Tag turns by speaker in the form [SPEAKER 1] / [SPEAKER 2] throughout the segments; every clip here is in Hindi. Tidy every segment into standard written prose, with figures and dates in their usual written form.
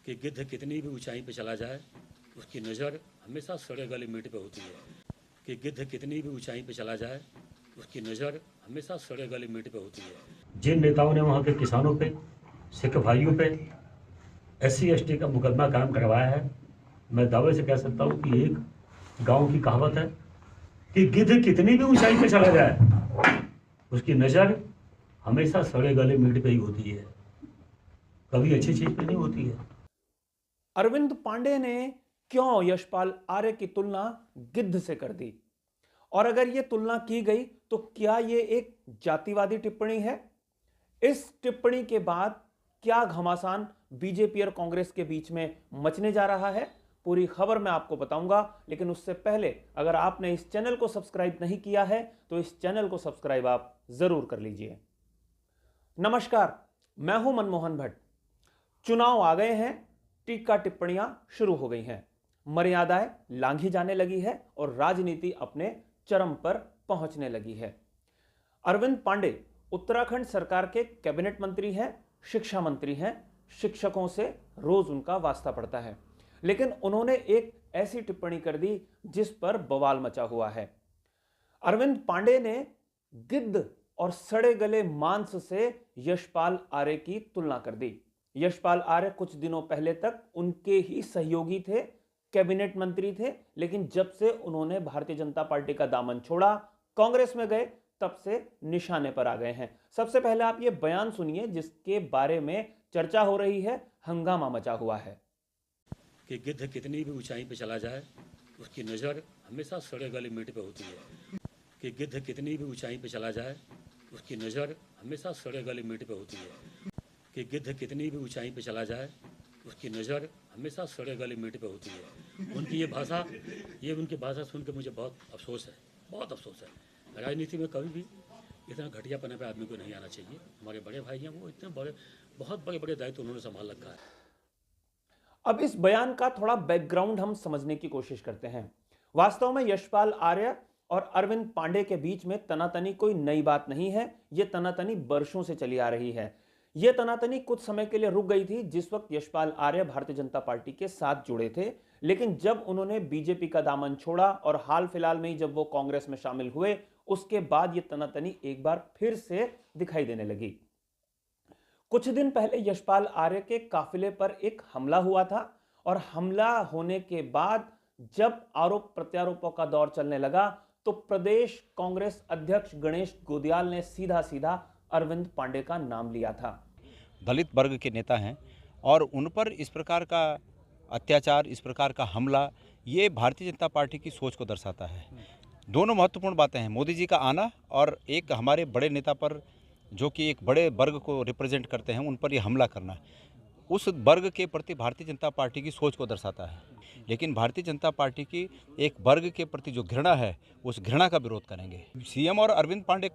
[SPEAKER 1] कि गिद्ध कितनी भी ऊंचाई पे चला जाए उसकी नज़र हमेशा सड़े गले मीट पे होती है। कि गिद्ध कितनी भी ऊंचाई पे चला जाए उसकी नज़र हमेशा सड़े गले मीट पे होती है। जिन नेताओं ने वहाँ के किसानों पे, सिख भाइयों पे, SC ST का मुकदमा कायम करवाया है, मैं दावे से कह सकता हूँ कि एक गांव की कहावत है कि गिद्ध कितनी भी ऊंचाई पे चला जाए उसकी नज़र हमेशा सड़े गले मीट पे ही होती है, कभी अच्छी चीज पे नहीं होती है।
[SPEAKER 2] अरविंद पांडे ने क्यों यशपाल आर्य की तुलना गिद्ध से कर दी, और अगर यह तुलना की गई तो क्या यह एक जातिवादी टिप्पणी है? इस टिप्पणी के बाद क्या घमासान बीजेपी और कांग्रेस के बीच में मचने जा रहा है, पूरी खबर मैं आपको बताऊंगा। लेकिन उससे पहले अगर आपने इस चैनल को सब्सक्राइब नहीं किया है तो इस चैनल को सब्सक्राइब आप जरूर कर लीजिए। नमस्कार, मैं हूं मनमोहन भट्ट। चुनाव आ गए हैं, टीका टिप्पणियां शुरू हो गई हैं, मर्यादाएं लांघी जाने लगी है और राजनीति अपने चरम पर पहुंचने लगी है। अरविंद पांडे उत्तराखंड सरकार के कैबिनेट मंत्री हैं, शिक्षा मंत्री हैं, शिक्षकों से रोज उनका वास्ता पड़ता है, लेकिन उन्होंने एक ऐसी टिप्पणी कर दी जिस पर बवाल मचा हुआ है। अरविंद पांडे ने गिद्ध और सड़े गले मांस से यशपाल आर्य की तुलना कर दी। यशपाल आर्य कुछ दिनों पहले तक उनके ही सहयोगी थे, कैबिनेट मंत्री थे, लेकिन जब से उन्होंने भारतीय जनता पार्टी का दामन छोड़ा, कांग्रेस में गए, तब से निशाने पर आ गए हैं। सबसे पहले आप ये बयान सुनिए जिसके बारे में चर्चा हो रही है, हंगामा मचा हुआ है।
[SPEAKER 1] कि गिद्ध कितनी भी ऊंचाई पे चला जाए उसकी नज़र हमेशा सड़े गले मीट पे होती है। कि गिद्ध कितनी भी ऊंचाई पे चला जाए उसकी नज़र हमेशा सड़े गले मीट पे होती है। कि गिद्ध कितनी भी ऊंचाई पे चला जाए उसकी नज़र हमेशा सड़े गले मीट पे होती है। उनकी उनकी भाषा सुन के मुझे बहुत अफसोस है, बहुत अफसोस है। राजनीति में कभी भी इतना घटियापने पे आदमी को नहीं आना चाहिए। हमारे बड़े भाई हैं, वो इतने बड़े, बहुत बड़े बड़े दायित्व उन्होंने संभाल रखा है।
[SPEAKER 2] अब इस बयान का थोड़ा बैकग्राउंड हम समझने की कोशिश करते हैं। वास्तव में यशपाल आर्य और अरविंद पांडे के बीच में तनातनी कोई नई बात नहीं है। यह तनातनी वर्षों से चली आ रही है। यह तनातनी कुछ समय के लिए रुक गई थी जिस वक्त यशपाल आर्य भारतीय जनता पार्टी के साथ जुड़े थे, लेकिन जब उन्होंने बीजेपी का दामन छोड़ा और हाल फिलहाल में ही जब वो कांग्रेस में शामिल हुए, उसके बाद यह तनातनी एक बार फिर से दिखाई देने लगी। कुछ दिन पहले यशपाल आर्य के काफिले पर एक हमला हुआ था और हमला होने के बाद जब आरोप प्रत्यारोपों का दौर चलने लगा तो प्रदेश कांग्रेस अध्यक्ष गणेश गोदियाल ने सीधा सीधा अरविंद पांडे का नाम लिया था।
[SPEAKER 3] दलित वर्ग के नेता हैं और उन पर इस प्रकार का अत्याचार, इस प्रकार का हमला, ये भारतीय जनता पार्टी की सोच को दर्शाता है। दोनों महत्वपूर्ण बातें हैं, मोदी जी का आना और एक हमारे बड़े नेता पर, जो कि एक बड़े वर्ग को रिप्रेजेंट करते हैं, उन पर यह हमला करना उस वर्ग के प्रति भारतीय जनता पार्टी की सोच को दर्शाता है। लेकिन भारतीय जनता पार्टी की एक वर्ग के प्रति जो घृणा है, उस घृणा का विरोध करेंगे। सीएम और अरविंद पांडे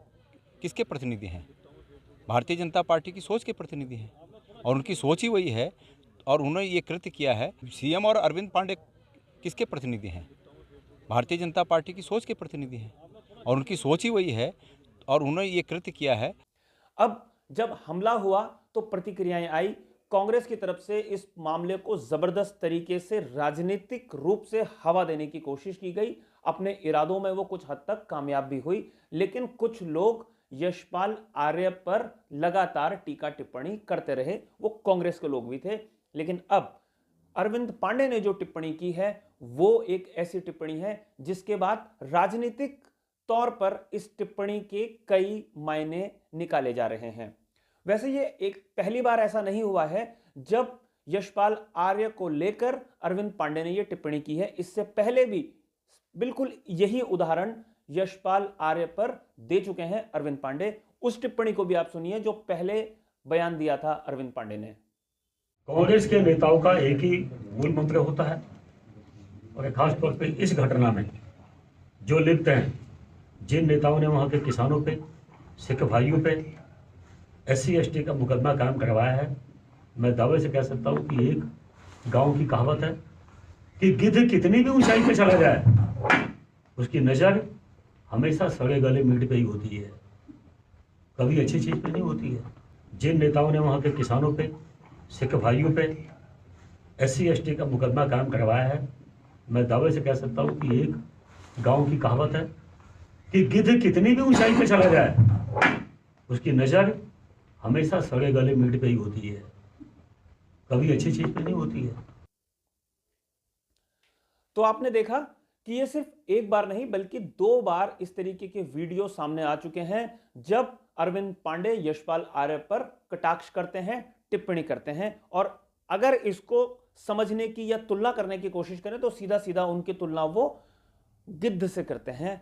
[SPEAKER 3] किसके प्रतिनिधि हैं? भारतीय जनता पार्टी की सोच के प्रतिनिधि हैं और उनकी सोच ही वही है और उन्होंने ये कृत्य किया है। सीएम और अरविंद पांडे किसके प्रतिनिधि हैं? भारतीय जनता पार्टी की सोच के प्रतिनिधि हैं और उनकी सोच ही वही है और उन्होंने ये कृत्य किया है।
[SPEAKER 2] अब जब हमला हुआ तो प्रतिक्रियाएं आई। कांग्रेस की तरफ से इस मामले को जबरदस्त तरीके से राजनीतिक रूप से हवा देने की कोशिश की गई। अपने इरादों में वो कुछ हद तक कामयाब भी हुई, लेकिन कुछ लोग यशपाल आर्य पर लगातार टीका टिप्पणी करते रहे। वो कांग्रेस के लोग भी थे, लेकिन अब अरविंद पांडे ने जो टिप्पणी की है वो एक ऐसी टिप्पणी है जिसके बाद राजनीतिक तौर पर इस टिप्पणी के कई मायने निकाले जा रहे हैं। वैसे ये एक पहली बार ऐसा नहीं हुआ है जब यशपाल आर्य को लेकर अरविंद पांडे ने यह टिप्पणी की है। इससे पहले भी बिल्कुल यही उदाहरण यशपाल आर्य पर दे चुके हैं अरविंद पांडे। उस टिप्पणी को भी आप सुनिए जो पहले बयान दिया था अरविंद पांडे ने।
[SPEAKER 1] कांग्रेस के नेताओं का एक ही मूल मंत्र होता है और खासतौर पर इस घटना में जो लिप्त हैं, जिन नेताओं ने वहां के किसानों पे, सिख भाइयों पे, SC ST का मुकदमा कायम करवाया है, मैं दावे से कह सकता हूं कि एक गांव की कहावत है कि गिद्ध कितनी भी ऊंचाई पे चला जाए उसकी नज़र हमेशा सड़े गले मीट पे ही होती है, कभी अच्छी चीज पे नहीं होती है। जिन नेताओं ने वहां के किसानों पे, सिख भाइयों पे, SC/ST का मुकदमा कायम करवाया है। मैं दावे से कह सकता हूँ कि एक गांव की कहावत है कि गिद्ध कितनी भी ऊंचाई पर चला जाए उसकी नज़र हमेशा सड़े गले मीट पे ही होती है, कभी अच्छी चीज पे नहीं होती है।
[SPEAKER 2] तो आपने देखा कि ये सिर्फ एक बार नहीं बल्कि 2 बार इस तरीके के वीडियो सामने आ चुके हैं जब अरविंद पांडे यशपाल आर्य पर कटाक्ष करते हैं, टिप्पणी करते हैं। और अगर इसको समझने की या तुलना करने की कोशिश करें तो सीधा सीधा उनकी तुलना वो गिद्ध से करते हैं।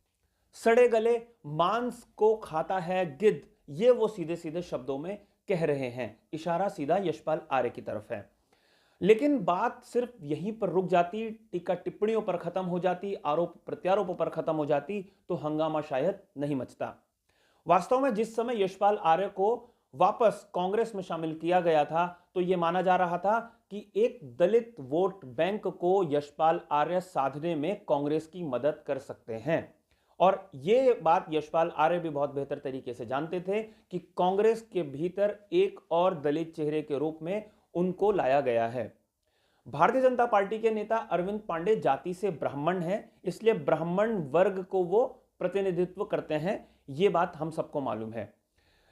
[SPEAKER 2] सड़े गले मांस को खाता है गिद्ध, ये वो सीधे सीधे शब्दों में कह रहे हैं। इशारा सीधा यशपाल आर्य की तरफ है। लेकिन बात सिर्फ यहीं पर रुक जाती, टीका टिप्पणियों पर खत्म हो जाती, आरोप प्रत्यारोपों पर खत्म हो जाती तो हंगामा शायद नहीं मचता। वास्तव में जिस समय यशपाल आर्य को वापस कांग्रेस में शामिल किया गया था तो यह माना जा रहा था कि एक दलित वोट बैंक को यशपाल आर्य साधने में कांग्रेस की मदद कर सकते हैं। और यह बात यशपाल आर्य भी बहुत बेहतर तरीके से जानते थे कि कांग्रेस के भीतर एक और दलित चेहरे के रूप में उनको लाया गया है। भारतीय जनता पार्टी के नेता अरविंद पांडे जाति से ब्राह्मण हैं, इसलिए ब्राह्मण वर्ग को वो प्रतिनिधित्व करते हैं, ये बात हम सबको मालूम है।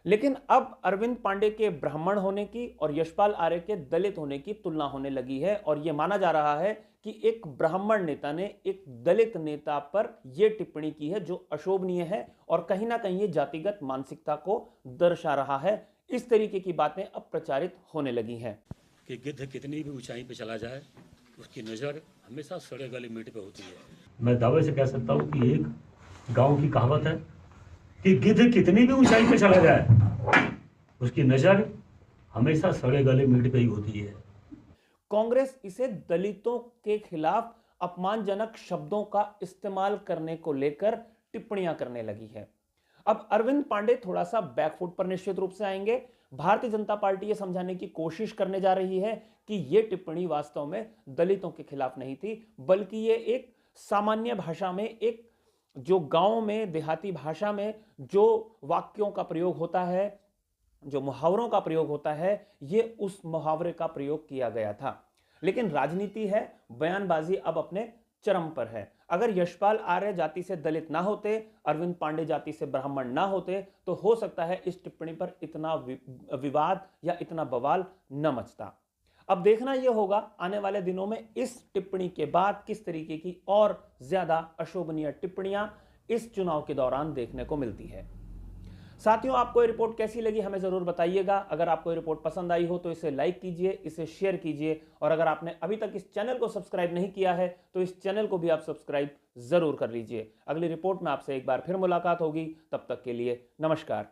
[SPEAKER 2] लेकिन अब अरविंद पांडे के ब्राह्मण होने की और यशपाल आर्य के दलित होने की तुलना होने लगी है और यह माना जा रहा है कि एक ब्राह्मण नेता ने एक दलित नेता पर यह टिप्पणी की है जो अशोभनीय है और कहीं ना कहीं ये जातिगत मानसिकता को दर्शा रहा है। इस तरीके की बातें अब प्रचारित होने लगी हैं
[SPEAKER 1] कि गिद्ध कितनी भी ऊंचाई पे चला जाए उसकी नज़र हमेशा सड़े गले मीट पे होती है। मैं दावे से कह सकता हूँ कि एक गांव की कहावत है कि गिद्ध कितनी भी ऊंचाई पे चला जाए उसकी नज़र हमेशा सड़े गले मीट पे ही होती है।
[SPEAKER 2] कांग्रेस इसे दलितों के खिलाफ अपमानजनक शब्दों का इस्तेमाल करने को लेकर टिप्पणियां करने लगी है। अब अरविंद पांडे थोड़ा सा बैकफुट पर निश्चित रूप से आएंगे। भारतीय जनता पार्टी ये समझाने की कोशिश करने जा रही है कि यह टिप्पणी वास्तव में दलितों के खिलाफ नहीं थी, बल्कि ये एक सामान्य भाषा में, एक जो गांव में देहाती भाषा में जो वाक्यों का प्रयोग होता है, जो मुहावरों का प्रयोग होता है, ये उस मुहावरे का प्रयोग किया गया था। लेकिन राजनीति है, बयानबाजी अब अपने चरम पर है। अगर यशपाल आर्य जाति से दलित ना होते, अरविंद पांडे जाति से ब्राह्मण ना होते, तो हो सकता है इस टिप्पणी पर इतना विवाद या इतना बवाल न मचता। अब देखना यह होगा आने वाले दिनों में इस टिप्पणी के बाद किस तरीके की और ज्यादा अशोभनीय टिप्पणियां इस चुनाव के दौरान देखने को मिलती है। साथियों, आपको ये रिपोर्ट कैसी लगी हमें जरूर बताइएगा। अगर आपको ये रिपोर्ट पसंद आई हो तो इसे लाइक कीजिए, इसे शेयर कीजिए और अगर आपने अभी तक इस चैनल को सब्सक्राइब नहीं किया है तो इस चैनल को भी आप सब्सक्राइब जरूर कर लीजिए। अगली रिपोर्ट में आपसे एक बार फिर मुलाकात होगी, तब तक के लिए नमस्कार।